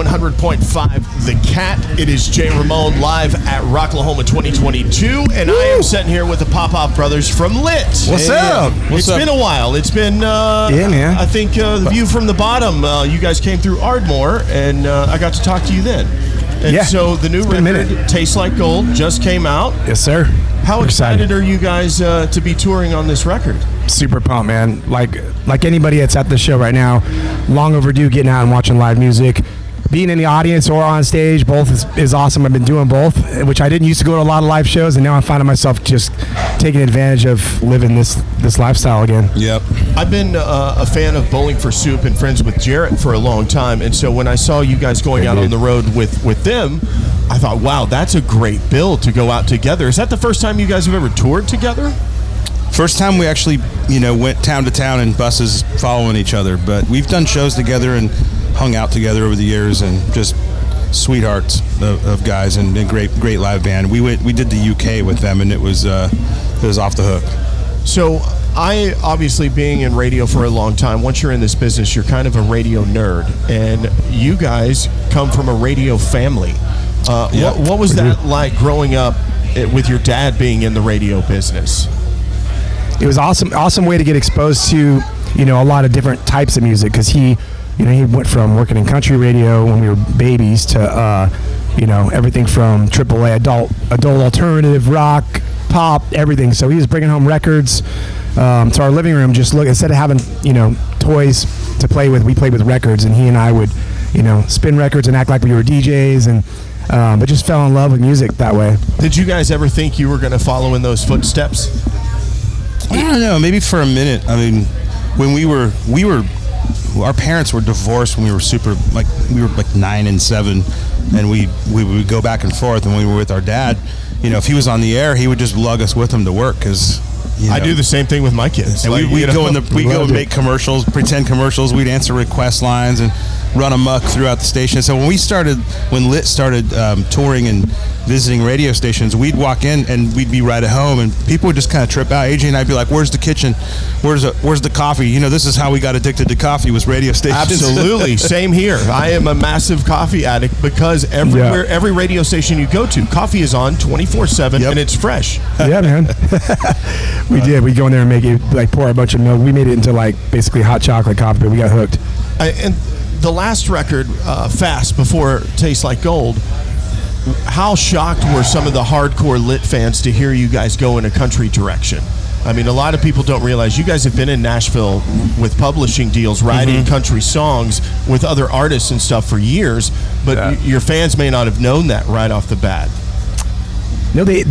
100.5 the KATT. It is Jay Ramone live at Rocklahoma 2022, and I am sitting here with the Popoff brothers from Lit. What's up? It's been a while. It's been, man. I think, the view from the bottom. You guys came through Ardmore, and I got to talk to you then. And so the new record, Tastes Like Gold, just came out. Yes, sir. How excited are you guys to be touring on this record? Super pumped, man. Like anybody that's at the show right now, long overdue getting out and watching live music. Being in the audience or on stage, both is awesome. I've been doing both, which I didn't used to go to a lot of live shows, and now I'm finding myself just taking advantage of living this lifestyle again. Yep. I've been a fan of Bowling for Soup and friends with Jarrett for a long time, and so when I saw you guys going out on the road with them, I thought, wow, that's a great build to go out together. Is that the first time you guys have ever toured together? First time we actually, went town to town in buses following each other, but we've done shows together and hung out together over the years, and just sweethearts of guys, and a great live band. We did the UK with them, and it was off the hook. So I, obviously being in radio for a long time, once you're in this business, you're kind of a radio nerd, and you guys come from a radio family. What was that like growing up with your dad being in the radio business? It was awesome way to get exposed to, a lot of different types of music, because he went from working in country radio when we were babies to, everything from AAA adult alternative, rock, pop, everything. So he was bringing home records to our living room. Just look, instead of having, toys to play with, we played with records, and he and I would, spin records and act like we were DJs, and but just fell in love with music that way. Did you guys ever think you were going to follow in those footsteps? I don't know. Maybe for a minute. I mean, when we were. Our parents were divorced when we were like 9 and 7, and we would go back and forth. And when we were with our dad, if he was on the air, he would just lug us with him to work, because I do the same thing with my kids. And we'd go and make commercials, pretend commercials. We'd answer request lines and run amok throughout the station. So when Lit started touring and visiting radio stations, we'd walk in and we'd be right at home, and people would just kind of trip out. AJ and I'd be like, "Where's the kitchen? Where's the coffee?" This is how we got addicted to coffee, was radio stations. Absolutely, same here. I am a massive coffee addict, because every radio station you go to, coffee is on 24/7, and it's fresh. Yeah, man. We did. We'd go in there and make it, pour a bunch of milk. We made it into basically hot chocolate coffee, but we got hooked. And the last record, Fast, before Tastes Like Gold, how shocked were some of the hardcore Lit fans to hear you guys go in a country direction? I mean, a lot of people don't realize you guys have been in Nashville with publishing deals, writing country songs with other artists and stuff for years, but your fans may not have known that right off the bat. No, they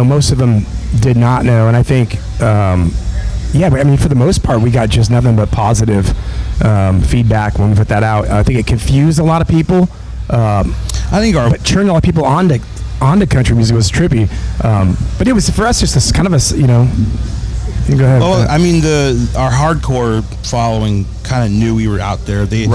most of them did not know, and I think, but I mean, for the most part, we got just nothing but positive feedback when we put that out. I think it confused a lot of people. But turned a lot of people onto country music. Was trippy, but it was for us just this kind of a Go ahead. Well, I mean, our hardcore following kind of knew we were out there. They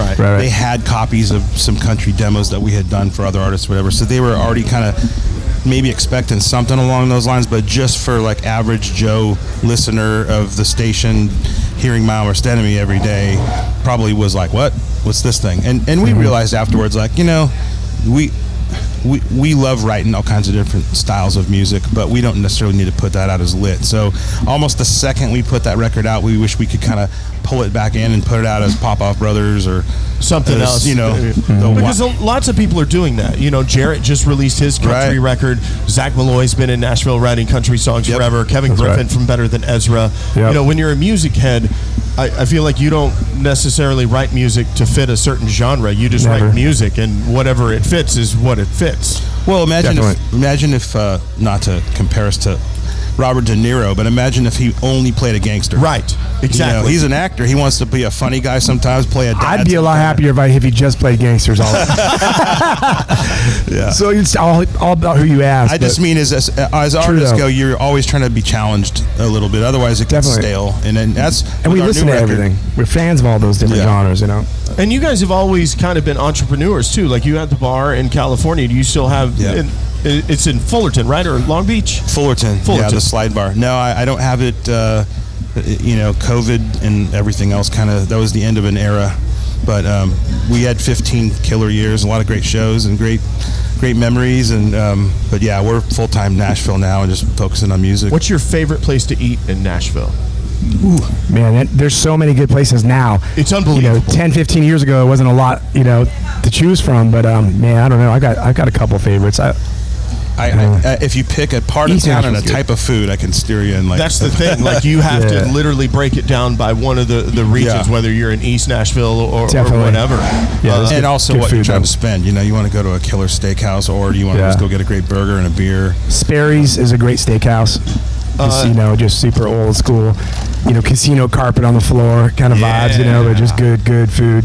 had copies of some country demos that we had done for other artists, whatever. So they were already kind of maybe expecting something along those lines. But just for average Joe listener of the station, hearing My Worst Enemy every day, probably was like, what's this thing? And we realized afterwards, we love writing all kinds of different styles of music, but we don't necessarily need to put that out as Lit. So almost the second we put that record out, we wish we could kind of pull it back in and put it out as Popoff Brothers or something else. Because lots of people are doing that. Jarrett just released his country record. Zach Malloy's been in Nashville writing country songs forever. Kevin Griffin from Better Than Ezra. Yep. When you're a music head, I feel like you don't necessarily write music to fit a certain genre. You just write music, and whatever it fits is what it fits. Well, imagine if not to compare us to Robert De Niro, but imagine if he only played a gangster. Right, exactly. He's an actor. He wants to be a funny guy sometimes, play a dad. I'd be a lot happier if he just played gangsters all the time. So it's all about who you ask. I just mean as artists go, you're always trying to be challenged a little bit. Otherwise, it gets stale. And we listen to everything. We're fans of all those different genres, And you guys have always kind of been entrepreneurs too. Like you had the bar in California. Do you still have? It's in Fullerton, right, or Long Beach? Fullerton. Yeah, the slide bar. No, I don't have it. COVID and everything else that was the end of an era. But we had 15 killer years, a lot of great shows and great memories. And but yeah, we're full-time Nashville now and just focusing on music. What's your favorite place to eat in Nashville? Ooh, man, there's so many good places now. It's unbelievable. 10, 15 years ago, it wasn't a lot, to choose from. But man, I don't know. I got a couple favorites. If you pick a part of town and a type of food, I can steer you in. That's the thing. Like you have to literally break it down by one of the regions, whether you're in East Nashville or whatever. Yeah, and also what you're trying to spend. You want to go to a killer steakhouse, or do you want to just go get a great burger and a beer? Sperry's is a great steakhouse. Just super old school. Casino carpet on the floor kind of vibes. But just good food.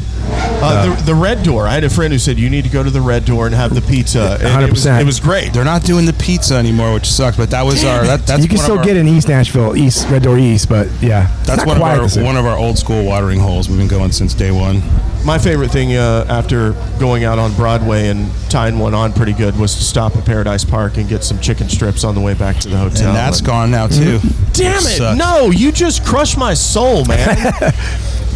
The Red Door. I had a friend who said you need to go to the Red Door and have the pizza. 100%. It was great. They're not doing the pizza anymore, which sucks. But that was that's you can still get in East Nashville, Red Door East, but that's one of our old school watering holes. We've been going since day one. My favorite thing after going out on Broadway and tying one on pretty good was to stop at Paradise Park and get some chicken strips on the way back to the hotel. And that's gone now too. Damn it! No, you just crushed my soul, man.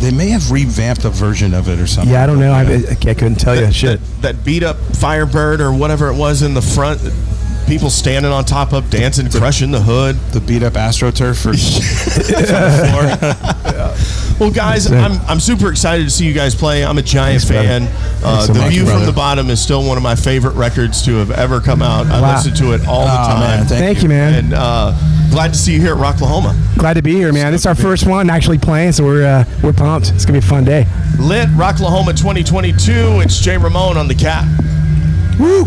They may have revamped a version of it or something. Yeah, I don't know. I couldn't tell you. Shit. That beat up Firebird or whatever it was in the front. People standing on top of, dancing, crushing the hood. The beat up AstroTurf for Well, guys, I'm super excited to see you guys play. I'm a giant fan. The View from the Bottom is still one of my favorite records to have ever come out. I listen to it all the time. Man, thank you, man. And glad to see you here at Rocklahoma. Glad to be here, man. This is our first one actually playing, so we're pumped. It's gonna be a fun day. Lit Rocklahoma 2022. It's Jay Ramone on the KATT. Woo!